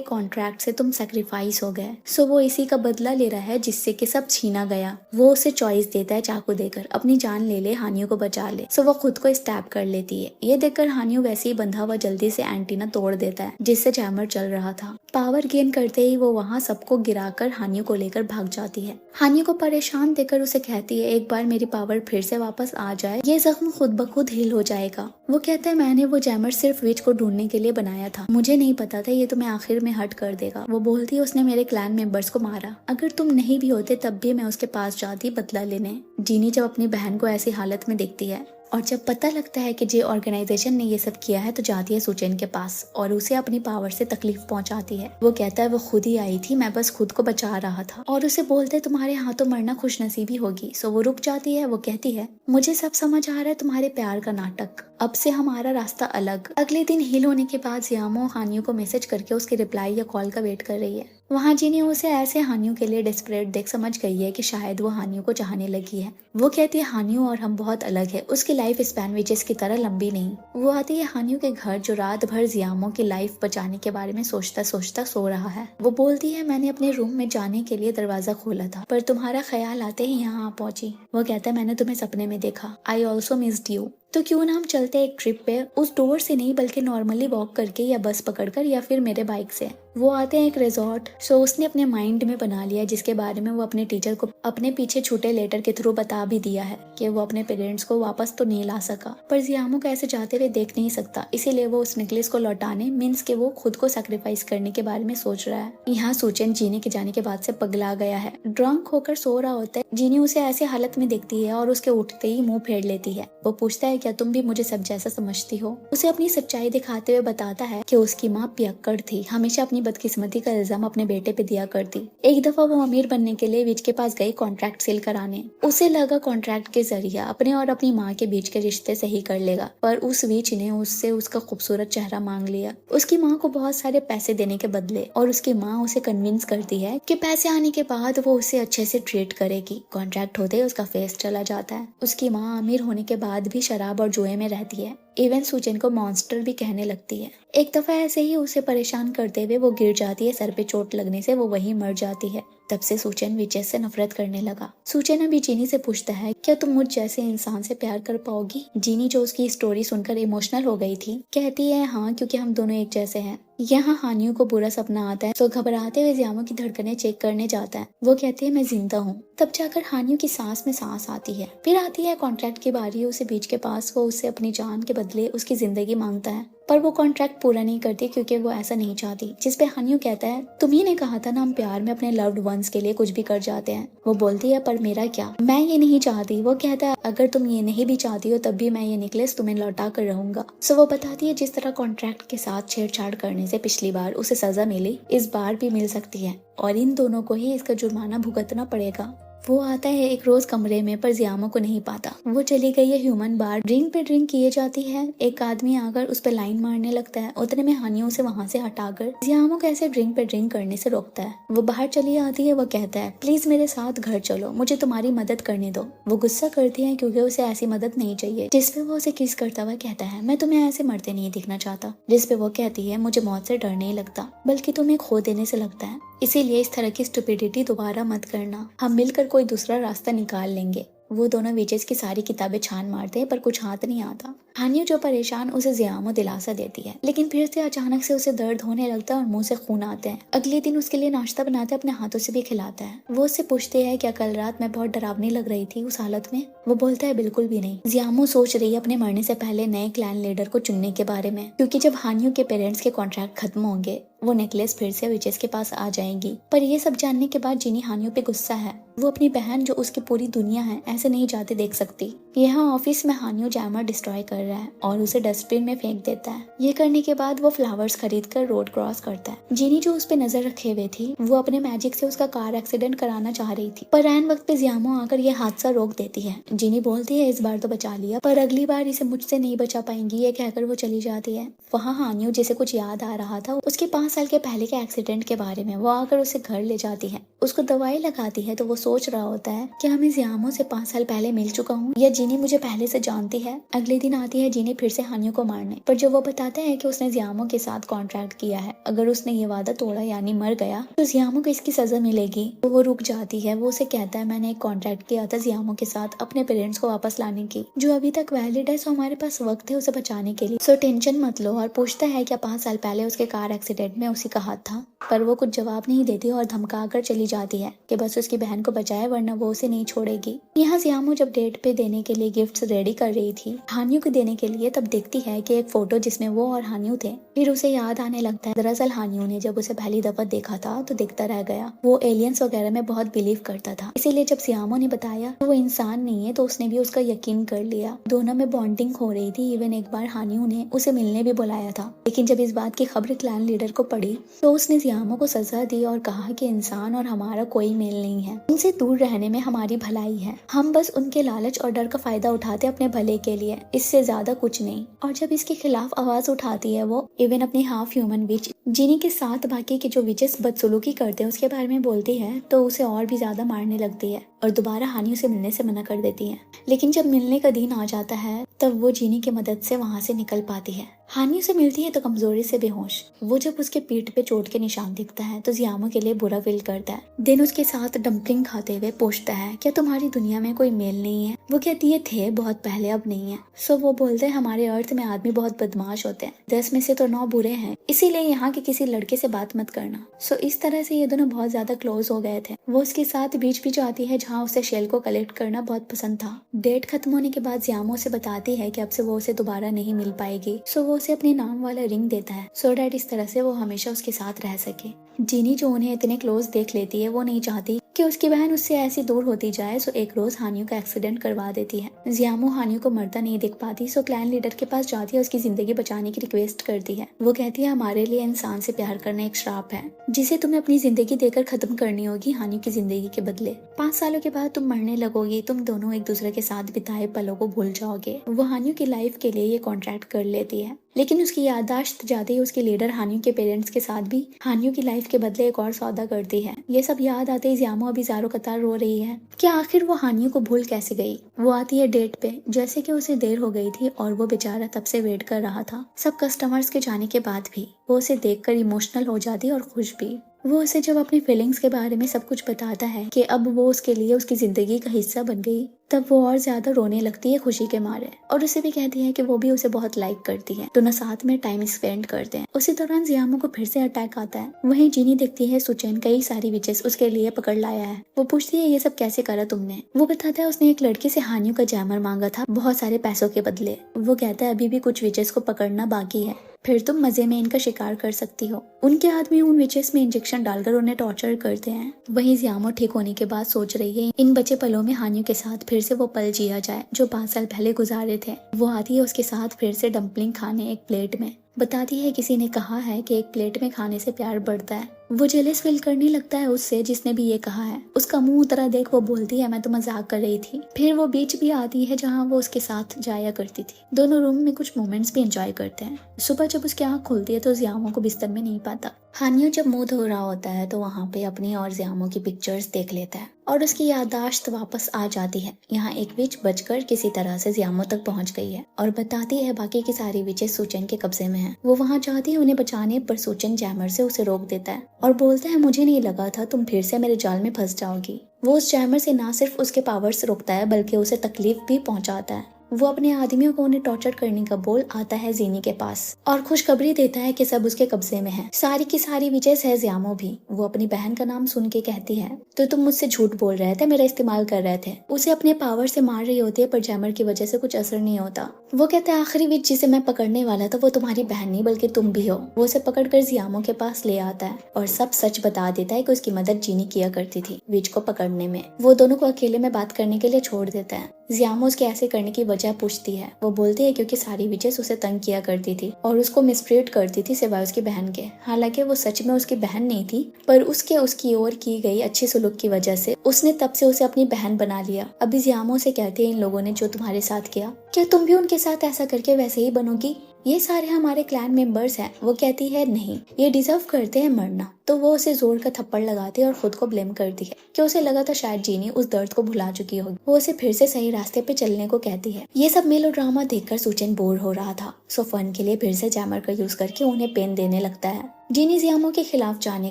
कॉन्ट्रैक्ट से तुम सेक्रीफाइस हो गए, सो वो इसी का बदला ले रहा है जिससे कि सब छीना गया। वो उसे चॉइस देता है, चाकू देकर अपनी जान ले ले, हानियों को बचा ले। सो वो खुद को स्टैब कर लेती है। ये देखकर हानियों वैसे ही बंधा हुआ जल्दी से एंटीना तोड़ देता है जिससे जैमर चल रहा था। पावर गेन करते ही वो वहाँ सबको गिराकर हानियों को लेकर भाग जाती है। हानियों को परेशान देखकर उसे कहती है, एक बार मेरी पावर फिर से वापस आ जाए, ये जख्म खुद ब खुद हील हो जाएगा। वो कहता है, मैंने वो जैमर सिर्फ विच को ढूंढने के लिए बनाया था, मुझे नहीं पता था ये तुम्हें आखिर में हर्ट कर देगा। वो बोलती है, उसने मेरे क्लैन मेंबर्स को मारा, अगर तुम नहीं भी होते तब भी मैं उसके पास जाती बदला लेने। जीनी जब अपनी बहन को ऐसी हालत में देखती है और जब पता लगता है कि जे ऑर्गेनाइजेशन ने ये सब किया है, तो जाती है सुचेन के पास और उसे अपनी पावर से तकलीफ पहुंचाती है। वो कहता है, वो खुद ही आई थी, मैं बस खुद को बचा रहा था। और उसे बोलते, तुम्हारे हाथों मरना खुशनसीबी होगी। सो वो रुक जाती है। वो कहती है, मुझे सब समझ आ रहा है तुम्हारे प्यार का नाटक, अब से हमारा रास्ता अलग। अगले दिन हील होने के बाद जियामो हानियों को मैसेज करके उसके रिप्लाई या कॉल का वेट कर रही है। वहाँ जीनी उसे ऐसे हानियों के लिए डेस्परेट देख समझ गई है कि शायद वो हानियों को चाहने लगी है। वो कहती है, हानियों और हम बहुत अलग है, उसकी लाइफ स्पैन विचेस की तरह लंबी नहीं। वो आती है हानियों के घर, जो रात भर जियामो की लाइफ बचाने के बारे में सोचता सोचता सो रहा है। वो बोलती है, मैंने अपने रूम में जाने के लिए दरवाजा खोला था, पर तुम्हारा ख्याल आते ही यहाँ आ पहुंची। वो कहता है, मैंने तुम्हें सपने में देखा, आई ऑल्सो मिस्ड यू, तो क्यों ना हम चलते एक ट्रिप पे, उस डोर से नहीं बल्कि नॉर्मली वॉक करके या बस पकड़कर या फिर मेरे बाइक से। वो आते हैं एक रिजॉर्ट। सो उसने अपने माइंड में बना लिया, जिसके बारे में वो अपने टीचर को अपने पीछे छूटे लेटर के थ्रू बता भी दिया है कि वो अपने पेरेंट्स को वापस तो नहीं ला सका, पर जियामो को ऐसे जाते हुए देख नहीं सकता, इसीलिए वो उस नेकलेस को लौटाने मीन्स के वो खुद को सैक्रिफाइस करने के बारे में सोच रहा है। यहाँ सूचन जीनी के जाने के बाद से पगला गया है। ड्रंक होकर सो रहा होता है। जीनी उसे ऐसी हालत में देखती है और उसके उठते ही मुंह फेर लेती है। वो पूछता है, क्या तुम भी मुझे सब जैसा समझती हो। उसे अपनी सच्चाई दिखाते हुए बताता है कि उसकी माँ पियक्कड़ थी, हमेशा अपनी बदकिस्मती का इल्जाम अपने बेटे पे दिया करती। एक दफा वो अमीर बनने के लिए विच के पास गई कॉन्ट्रैक्ट सील कराने। उसे लगा कॉन्ट्रैक्ट के जरिए अपने और अपनी माँ के बीच के रिश्ते सही कर लेगा, पर उस विच ने उससे उसका खूबसूरत चेहरा मांग लिया, उसकी माँ को बहुत सारे पैसे देने के बदले। और उसकी माँ उसे कन्विंस करती है कि पैसे आने के बाद वो उसे अच्छे से ट्रीट करेगी। कॉन्ट्रैक्ट होते ही उसका फेस चला जाता है। उसकी माँ अमीर होने के बाद भी शराब और जुए में रहती है। इवन सूचन को मॉन्स्टर भी कहने लगती है। एक दफा ऐसे ही उसे परेशान करते हुए वो गिर जाती है, सर पे चोट लगने से वो वहीं मर जाती है। तब से सूचन विचेस से नफरत करने लगा। सूचन अभी जीनी से पूछता है, क्या तुम मुझ जैसे इंसान से प्यार कर पाओगी। जीनी जो उसकी स्टोरी सुनकर इमोशनल हो गई थी, कहती है, हाँ, क्योंकि हम दोनों एक जैसे हैं। यहाँ हानियों को बुरा सपना आता है, तो घबराते हुए जियामो की धड़कनें चेक करने जाता है। वो कहती है, मैं जिंदा हूँ। तब जाकर हानियों की सांस में सांस आती है। फिर आती है कॉन्ट्रैक्ट की बारी। उसे बीच के पास वो उससे अपनी जान के बदले उसकी जिंदगी मांगता है, पर वो कॉन्ट्रैक्ट पूरा नहीं करती क्योंकि वो ऐसा नहीं चाहती। जिसपे हानियों कहता है, तुम्ही ने कहा था ना, हम प्यार में अपने लव्ड वंस के लिए कुछ भी कर जाते हैं। वो बोलती है, पर मेरा क्या, मैं ये नहीं चाहती। वो कहता है, अगर तुम ये नहीं भी चाहती हो तब भी मैं ये नेकलेस तुम्हें लौटा कर रहूंगा। सो वो बताती है, जिस तरह कॉन्ट्रैक्ट के साथ छेड़छाड़ करने से पिछली बार उसे सजा मिली, इस बार भी मिल सकती है और इन दोनों को ही इसका जुर्माना भुगतना पड़ेगा। वो आता है एक रोज कमरे में, पर जियामो को नहीं पाता। वो चली गई है ह्यूमन बार। ड्रिंक पे ड्रिंक किए जाती है। एक आदमी आकर उस पे लाइन मारने लगता है। उतने में हानियों से वहाँ से हटाकर जियामो कैसे ड्रिंक पे ड्रिंक करने से रोकता है। वो बाहर चली आती है। वो कहता है, प्लीज मेरे साथ घर चलो, मुझे तुम्हारी मदद करने दो। वो गुस्सा करती है क्योंकि उसे ऐसी मदद नहीं चाहिए। जिसपे वो उसे किस करता हुआ कहता है, मैं तुम्हें ऐसे मरते नहीं दिखना चाहता। जिसपे वो कहती है, मुझे मौत से डर नहीं लगता, बल्कि तुम्हें खो देने से लगता है, इसीलिए इस तरह की स्टुपिडिटी दोबारा मत करना, हम मिलकर कोई दूसरा रास्ता निकाल लेंगे। वो दोनों विचेस की सारी किताबें छान मारते हैं, पर कुछ हाथ नहीं आता। हानियो जो परेशान, उसे जियामो दिलासा देती है, लेकिन फिर से अचानक से उसे दर्द होने लगता है और मुंह से खून आते हैं। अगले दिन उसके लिए नाश्ता बनाते हैं, अपने हाथों से भी खिलाता है। वो उससे पूछते हैं, क्या कल रात मैं बहुत डरावनी लग रही थी उस हालत में। वो बोलता है, बिल्कुल भी नहीं। जियामो सोच रही है अपने मरने से पहले नए क्लैन लीडर को चुनने के बारे में, क्योंकि जब हानियो के पेरेंट्स के कॉन्ट्रैक्ट खत्म होंगे, वो नेकलेस फिर से विचेस के पास आ जाएंगी। पर ये सब जानने के बाद जीनी हानियो पे गुस्सा है। वो अपनी बहन जो उसकी पूरी दुनिया है ऐसे नहीं जाते देख सकती। यहाँ ऑफिस में हानियो जैमर डिस्ट्रॉय कर रहा है और उसे डस्टबिन में फेंक देता है। ये करने के बाद वो फ्लावर्स खरीद कर रोड क्रॉस करता है। जीनी जो उस पे नजर रखे हुए थी वो अपने मैजिक से उसका कार एक्सीडेंट कराना चाह रही थी, पर ऐन वक्त पे जियामो आकर ये हादसा रोक देती है। जीनी बोलती है इस बार तो बचा लिया, पर अगली बार इसे मुझसे नहीं बचा पाएंगी, ये कहकर वो चली जाती है। वहाँ हानियो जिसे कुछ याद आ रहा था उसके 5 साल के पहले के एक्सीडेंट के बारे में, वो आकर उसे घर ले जाती है। उसको दवाई लगाती है तो वो सोच रहा होता है कि हमें जियामो से 5 साल पहले मिल चुका हूँ या जीनी मुझे पहले से जानती है। अगले दिन आती है जीनी फिर से हानियो को मारने, पर जब वो बताता है कि उसने जियामो के साथ कॉन्ट्रैक्ट किया है, अगर उसने ये वादा तोड़ा यानी मर गया तो जियामो को इसकी सजा मिलेगी। तो वो रुक जाती है। वो उसे कहता है मैंने एक कॉन्ट्रैक्ट किया था जियामो के साथ अपने पेरेंट्स को वापस लाने की, जो अभी तक वैलिड है, सो हमारे पास वक्त है उसे बचाने के लिए, सो टेंशन मत लो। और पूछता है क्या 5 साल पहले उसके कार एक्सीडेंट में उसी का हाथ था, पर वो कुछ जवाब नहीं देती और धमका कर चली जाती है कि बस उसकी बहन को बचाए वरना वो उसे नहीं छोड़ेगी। यहाँ जियामो जब डेट पे देने के लिए गिफ्ट्स रेडी कर रही थी हानियो को देने के लिए, तब देखती है कि एक फोटो जिसमें वो और हानियो थे। फिर उसे याद आने लगता है दरअसल हानियो ने जब उसे पहली दफा देखा था तो दिखता रह गया। वो एलियंस वगैरह में बहुत बिलीव करता था, इसीलिए जब जियामो ने बताया तो वो इंसान नहीं है तो उसने भी उसका यकीन कर लिया। दोनों में बॉन्डिंग हो रही थी। इवन एक बार हानियो ने उसे मिलने भी बुलाया था, लेकिन जब इस बात की खबर क्लैन लीडर को पड़ी तो उसने जियामो को सजा दी और कहा कि इंसान और हमारा कोई मेल नहीं है, उनसे दूर रहने में हमारी भलाई है, हम बस उनके लालच और डर का फायदा उठाते अपने भले के लिए, इससे ज्यादा कुछ नहीं। और जब इसके खिलाफ आवाज उठाती है वो इवन अपनी हाफ ह्यूमन विच जीनी के साथ बाकी के जो विचेस बदसलूकी करते हैं उसके बारे में बोलती है तो उसे और भी ज्यादा मारने लगती है और दोबारा हानियो से मिलने से मना कर देती है। लेकिन जब मिलने का दिन आ जाता है तब वो जीनी की मदद से वहाँ से निकल पाती है। हानियो से मिलती है तो कमजोरी से बेहोश। वो जब उसके पीठ पे चोट के निशान दिखता है तो जियामो के लिए बुरा फील करता है। दिन उसके साथ डम्पलिंग खाते हुए पूछता है क्या तुम्हारी दुनिया में कोई मेल नहीं है। वो कहती है थे बहुत पहले, अब नहीं है। सो वो बोलते हैं हमारे अर्थ में आदमी बहुत बदमाश होते हैं, 10 में से तो 9 बुरे हैं, इसीलिए यहाँ के किसी लड़के से बात मत करना। सो इस तरह से ये दोनों बहुत ज्यादा क्लोज हो गए थे। वो उसके साथ बीच बीच आती है जहाँ उसे शेल को कलेक्ट करना बहुत पसंद था। डेट खत्म होने के बाद जियामो से बताती है कि अब से वो उसे दोबारा नहीं मिल पाएगी। सो वो उसे अपने नाम वाला रिंग देता है सो डैट इस तरह से वो हमेशा उसके साथ रह सके। जीनी जो उन्हें इतने क्लोज देख लेती है वो नहीं चाहती कि उसकी बहन उससे ऐसी दूर होती जाए, सो एक रोज हानियो का एक्सीडेंट करवा देती है। जियामो हानियो को मरता नहीं देख पाती, सो क्लैन लीडर के पास जाती है, उसकी जिंदगी बचाने की रिक्वेस्ट करती है। वो कहती है हमारे लिए इंसान से प्यार करना एक श्राप है जिसे तुम्हें अपनी जिंदगी देकर खत्म करनी होगी हानियो की जिंदगी के बदले। 5 सालों के बाद तुम मरने लगोगी, तुम दोनों एक दूसरे के साथ बिताए पलों को भूल जाओगे। वो हानियो की लाइफ के लिए ये कॉन्ट्रैक्ट कर लेती है, लेकिन उसकी याददाश्त जाते ही उसकी लीडर हानियो के पेरेंट्स के साथ भी हानियो की लाइफ के बदले एक और सौदा करती है। ये सब याद आते ही जियामो अभी ज़ारो कतार रो रही है कि आखिर वो हानियो को भूल कैसे गई। वो आती है डेट पे जैसे कि उसे देर हो गई थी और वो बेचारा तब से वेट कर रहा था। सब कस्टमर्स के जाने के बाद भी वो उसे देखकर इमोशनल हो जाती और खुश भी। वो उसे जब अपनी फीलिंग्स के बारे में सब कुछ बताता है कि अब वो उसके लिए उसकी जिंदगी का हिस्सा बन गई, तब वो और ज्यादा रोने लगती है खुशी के मारे और उसे भी कहती है कि वो भी उसे बहुत लाइक करती है। दोनों साथ में टाइम स्पेंड करते हैं। उसी दौरान जियामो को फिर से अटैक आता है। वहीं जीनी देखती है सुचेन कई सारी विचेस उसके लिए पकड़ लाया है। वो पूछती है ये सब कैसे करा तुमने। वो बताता है उसने एक लड़की से हानियो का जैमर मांगा था बहुत सारे पैसों के बदले। वो कहता है अभी भी कुछ विचेस को पकड़ना बाकी है, फिर तुम मजे में इनका शिकार कर सकती हो। उनके आदमी उन विचेस में इंजेक्शन डालकर उन्हें टॉर्चर करते हैं। वहीं जियामो ठीक होने के बाद सोच रही है इन बचे पलों में हानियो के साथ फिर से वो पल जिया जाए जो 5 साल पहले गुजारे थे। वो आती है उसके साथ फिर से डम्पलिंग खाने एक प्लेट में। बताती है किसी ने कहा है कि एक प्लेट में खाने से प्यार बढ़ता है। वो जेलस फील करने लगता है उससे जिसने भी ये कहा है। उसका मुंह उतरा देख वो बोलती है मैं तो मजाक कर रही थी। फिर वो बीच भी आती है जहाँ वो उसके साथ जाया करती थी। दोनों रूम में कुछ मोमेंट्स भी एंजॉय करते हैं। सुबह जब उसकी आँख खुलती है तो जियामो को बिस्तर में नहीं पाता। हानियो जब मुंह धो रहा होता है तो वहाँ पे अपनी और जियामो की पिक्चर्स देख लेता है और उसकी याददाश्त वापस आ जाती है। यहाँ एक विच बचकर किसी तरह से जियामो तक पहुँच गई है और बताती है बाकी की सारी विचेस सुचेन के कब्जे में है। वो वहाँ जाती है उन्हें बचाने, पर सुचेन जैमर से उसे रोक देता है और बोलता है मुझे नहीं लगा था तुम फिर से मेरे जाल में फंस जाओगी। वो उस जैमर से ना सिर्फ उसके पावर्स रोकता है बल्कि उसे तकलीफ भी पहुंचाता है। वो अपने आदमियों को उन्हें टॉर्चर करने का बोल आता है जीनी के पास और खुशखबरी देता है कि सब उसके कब्जे में है। सारी की सारी विचेस है जियामो भी। वो अपनी बहन का नाम सुन के कहती है तो तुम मुझसे झूठ बोल रहे थे, मेरा इस्तेमाल कर रहे थे। उसे अपने पावर से मार रही होती है पर जैमर की वजह से कुछ असर नहीं होता। वो कहता है आखिरी विच जिसे मैं पकड़ने वाला था वो तुम्हारी बहन नहीं बल्कि तुम भी हो। वो उसे पकड़कर जियामो के पास ले आता है और सब सच बता देता है कि उसकी मदद जीनी किया करती थी विच को पकड़ने में। वो दोनों को अकेले में बात करने के लिए छोड़ देता है। जियामो उसके ऐसे करने की वजह वजह पूछती है। वो बोलती है क्योंकि सारी विचेस उसे तंग किया करती थी और उसको मिसट्रीट करती थी सिवाय उसकी बहन के। हालांकि वो सच में उसकी बहन नहीं थी, पर उसकी ओर की गई अच्छी सुलूक की वजह से उसने तब से उसे अपनी बहन बना लिया। अभी जियामो से कहती है इन लोगों ने जो तुम्हारे साथ किया, क्या तुम भी उनके साथ ऐसा करके वैसे ही बनोगी? ये सारे हमारे क्लैन मेंबर्स हैं। वो कहती है नहीं, ये डिजर्व करते हैं मरना। तो वो उसे जोर का थप्पड़ लगाती है और खुद को ब्लेम करती है कि उसे लगा था शायद जीनी उस दर्द को भुला चुकी होगी। वो उसे फिर से सही रास्ते पे चलने को कहती है। ये सब मेलोड्रामा देखकर सुचेन बोर हो रहा था, सो फन के लिए फिर से जैमर का यूज करके उन्हें पेन देने लगता है। जीनी जियामो के खिलाफ जाने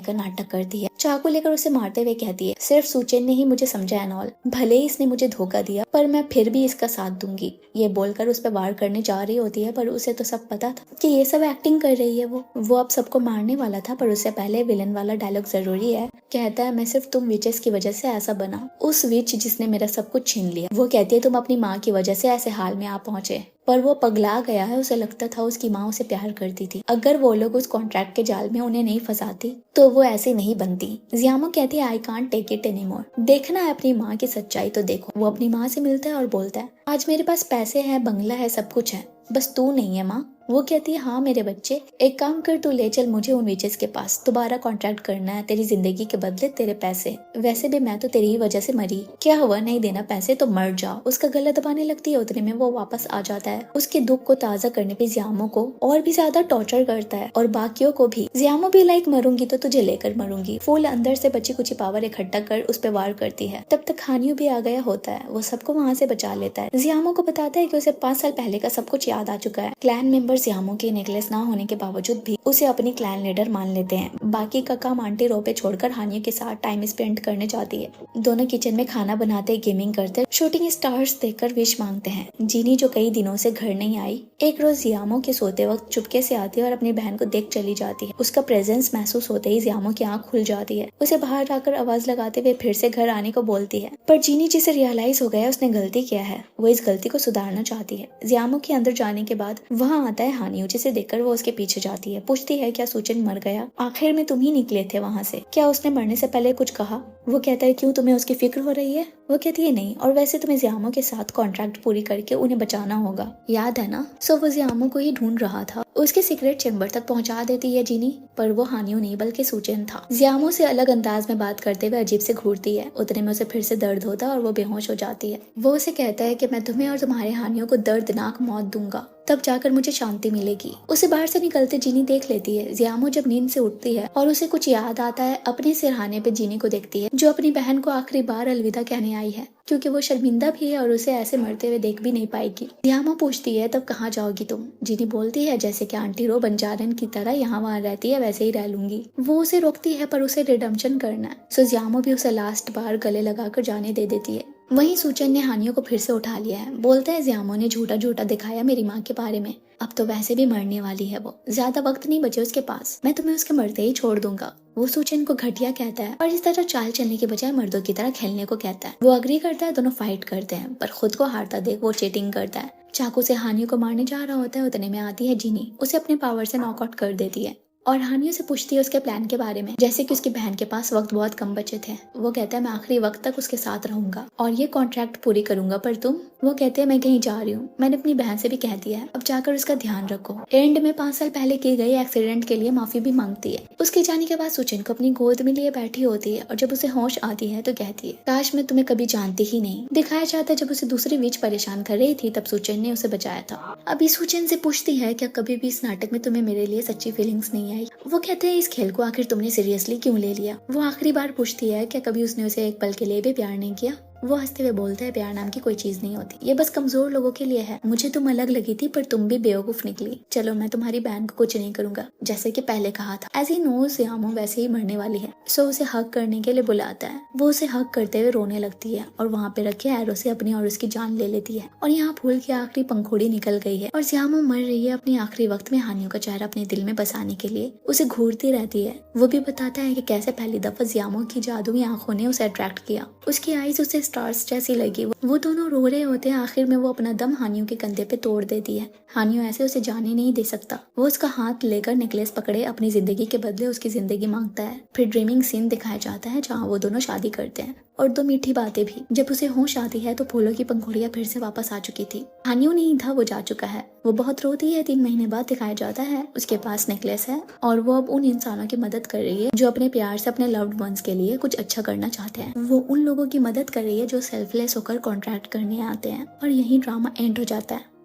का नाटक करती है, चाकू लेकर उसे मारते हुए कहती है सिर्फ सुचेन ने ही मुझे समझा एंड ऑल, भले ही इसने मुझे धोखा दिया पर मैं फिर भी इसका साथ दूंगी। ये बोलकर उस पर वार करने जा रही होती है, पर उसे तो सब पता था कि ये सब एक्टिंग कर रही है। वो अब सबको मारने वाला था, पर उससे पहले विलन वाला डायलॉग जरूरी है। कहता है मैं सिर्फ तुम विचेस की वजह से ऐसा बना, उस विच जिसने मेरा सब कुछ छीन लिया। वो कहती है तुम अपनी माँ की वजह से ऐसे हाल में आ पहुंचे, पर वो पगला गया है। उसे लगता था उसकी माँ उसे प्यार करती थी। अगर वो लोग उस कॉन्ट्रैक्ट के जाल में उन्हें नहीं फंसाती तो वो ऐसे नहीं बनती। जियामो कहती है I can't take it anymore. देखना है अपनी माँ की सच्चाई तो देखो। वो अपनी माँ से मिलता है और बोलता है आज मेरे पास पैसे हैं, बंगला है, सब कुछ है, बस तू नहीं है माँ। वो कहती है हाँ मेरे बच्चे, एक काम कर, तू ले चल मुझे उन विचेस के पास, दोबारा कॉन्ट्रैक्ट करना है, तेरी जिंदगी के बदले तेरे पैसे। वैसे भी मैं तो तेरी ही वजह से मरी, क्या हुआ नहीं देना पैसे तो मर जा। उसका गला दबाने लगती है, उतने में वो वापस आ जाता है। उसके दुख को ताजा करने पे जियामो को और भी ज्यादा टॉर्चर करता है और बाकियों को भी। जियामो भी लाइक मरूंगी तो तुझे लेकर मरूंगी। फूल अंदर से बची कुछ पावर इकट्ठा कर उस पे वार करती है। तब तक हानियो भी आ गया होता है, वो सबको वहाँ से बचा लेता है। जियामो को बताता है कि उसे 5 साल पहले का सब कुछ याद आ चुका है। क्लैन मेंबर जियामो के नेकलेस ना होने के बावजूद भी उसे अपनी क्लैन लीडर मान लेते हैं। बाकी का काम आंटी रो पे छोड़कर हानियो के साथ टाइम स्पेंड करने जाती है। दोनों किचन में खाना बनाते, गेमिंग करते, शूटिंग स्टार्स देखकर विश मांगते हैं। जीनी जो कई दिनों से घर नहीं आई, एक रोज जियामो के सोते वक्त चुपके से आती है और अपनी बहन को देख चली जाती है। उसका प्रेजेंस महसूस होते ही जियामो की आंख खुल जाती है। उसे बाहर आकर आवाज लगाते हुए फिर से घर आने को बोलती है, पर जीनी जिसे रियलाइज हो गया उसने गलती किया है, वो इस गलती को सुधारना चाहती है। जियामो के अंदर जाने के बाद वहाँ आता है हानियो, जिसे देखकर वो उसके पीछे जाती है। पूछती है क्या सुचेन मर गया? आखिर में तुम ही निकले थे वहाँ से, क्या उसने मरने से पहले कुछ कहा? वो कहता है क्यों, तुम्हें उसकी फिक्र हो रही है? वो कहती है नहीं, और वैसे तुम्हें जियामो के साथ कॉन्ट्रैक्ट पूरी करके उन्हें बचाना होगा, याद है ना? सो वो जियामो को ही ढूंढ रहा था। उसके सीक्रेट चेम्बर तक पहुंचा देती है जीनी, पर वो हानियो नहीं बल्कि सुचेन था। जियामो से अलग अंदाज में बात करते हुए अजीब से घूरती है। उतने में उसे फिर से दर्द होता है और वो बेहोश हो जाती है। वो उसे कहता है कि मैं तुम्हें और तुम्हारे हानियों को दर्दनाक मौत दूंगा, तब जाकर मुझे शांति मिलेगी। उसे बाहर से निकलते जीनी देख लेती है। जियामो जब नींद से उठती है और उसे कुछ याद आता है, अपने सिरहाने पे जीनी को देखती है जो अपनी बहन को आखिरी बार अलविदा कहने आई है, क्योंकि वो शर्मिंदा भी है और उसे ऐसे मरते हुए देख भी नहीं पाएगी। जियामो पूछती है तब कहाँ जाओगी तुम? जीनी बोलती है जैसे कि आंटी रो बंजारन की तरह यहाँ वहाँ रहती है वैसे ही रह लूंगी। वो उसे रोकती है पर उसे रिडम्पशन करना है, सो जियामो भी उसे लास्ट बार गले लगाकर जाने दे देती है। वहीं सुचेन ने हानियो को फिर से उठा लिया है। बोलता है जियामो ने झूठा झूठा दिखाया मेरी माँ के बारे में, अब तो वैसे भी मरने वाली है, वो ज्यादा वक्त नहीं बचे उसके पास, मैं तुम्हें उसके मरते ही छोड़ दूंगा। वो सुचेन को घटिया कहता है और इस तरह चाल चलने के बजाय मर्दों की तरह खेलने को कहता है। वो अग्री करता है, दोनों फाइट करते हैं, पर खुद को हारता देख वो चीटिंग करता है। चाकू से हानियो को मारने जा रहा होता है, उतने में आती है जीनी, उसे अपने पावर से नॉकआउट कर देती है और हानियो से पूछती है उसके प्लान के बारे में, जैसे कि उसकी बहन के पास वक्त बहुत कम बचे थे। वो कहता है मैं आखिरी वक्त तक उसके साथ रहूंगा और ये कॉन्ट्रैक्ट पूरी करूंगा, पर तुम? वो कहते हैं मैं कहीं जा रही हूँ, मैंने अपनी बहन से भी कह दिया है, अब जाकर उसका ध्यान रखो। एंड में 5 साल पहले की गई एक्सीडेंट के लिए माफी भी मांगती है। उसके जाने के बाद सुचेन को अपनी गोद में लिए बैठी होती है और जब उसे होश आती है तो कहती है काश मैं तुम्हें कभी जानती ही नहीं। दिखाया जाता है जब उसे दूसरी विच परेशान कर रही थी तब सुचेन ने उसे बचाया था। अभी सुचेन से पूछती है क्या कभी भी इस नाटक में तुम्हें मेरे लिए सच्ची फीलिंग्स नहीं आई? वो कहते हैं इस खेल को आखिर तुमने सीरियसली क्यों ले लिया? वो आखिरी बार पूछती है क्या कभी उसने उसे एक पल के लिए भी प्यार नहीं किया? वो हंसते हुए बोलता है प्यार नाम की कोई चीज नहीं होती, ये बस कमजोर लोगों के लिए है। मुझे तुम अलग लगी थी पर तुम भी बेवकूफ निकली। चलो मैं तुम्हारी बहन को कुछ नहीं करूंगा, जैसे कि पहले कहा था। एज ही नोज जियामो वैसे ही मरने वाली है, सो उसे हक करने के लिए बुलाता है। वो उसे हक करते हुए रोने लगती है और वहाँ पे रखे एरो से अपनी और उसकी जान ले लेती है। और यहाँ फूल की आखिरी पंखुड़ी निकल गई है और जियामो मर रही है अपने आखिरी वक्त में हानियो का चेहरा अपने दिल में बसाने के लिए। उसे घूरती रहती है। वो भी बताता है कि कैसे पहली दफा जियामो की जादुई आंखों ने उसे अट्रैक्ट किया। उसकी आईज उसे स्टार्स जैसी लगी। वो दोनों रो रहे होते हैं। आखिर में वो अपना दम हानियो के कंधे पे तोड़ देती है। हानियो ऐसे उसे जाने नहीं दे सकता। वो उसका हाथ लेकर नेकलेस पकड़े अपनी जिंदगी के बदले उसकी जिंदगी मांगता है। फिर ड्रीमिंग सीन दिखाया जाता है जहाँ वो दोनों शादी करते हैं। और 2 मीठी बातें भी। जब उसे होश आती है तो फूलों की पंखुड़ियां फिर से वापस आ चुकी थी। हानियो नहीं था, वो जा चुका है। वो बहुत रोती है। 3 महीने बाद दिखाया जाता है उसके पास नेकलेस है और वो अब उन इंसानों की मदद कर रही है जो अपने प्यार से अपने लव्ड वंस के लिए कुछ अच्छा करना चाहते हैं। वो उन लोगों की मदद कर रही है जो सेल्फलेस होकर कॉन्ट्रैक्ट करने आते हैं। और यही ड्रामा एंड हो जाता है।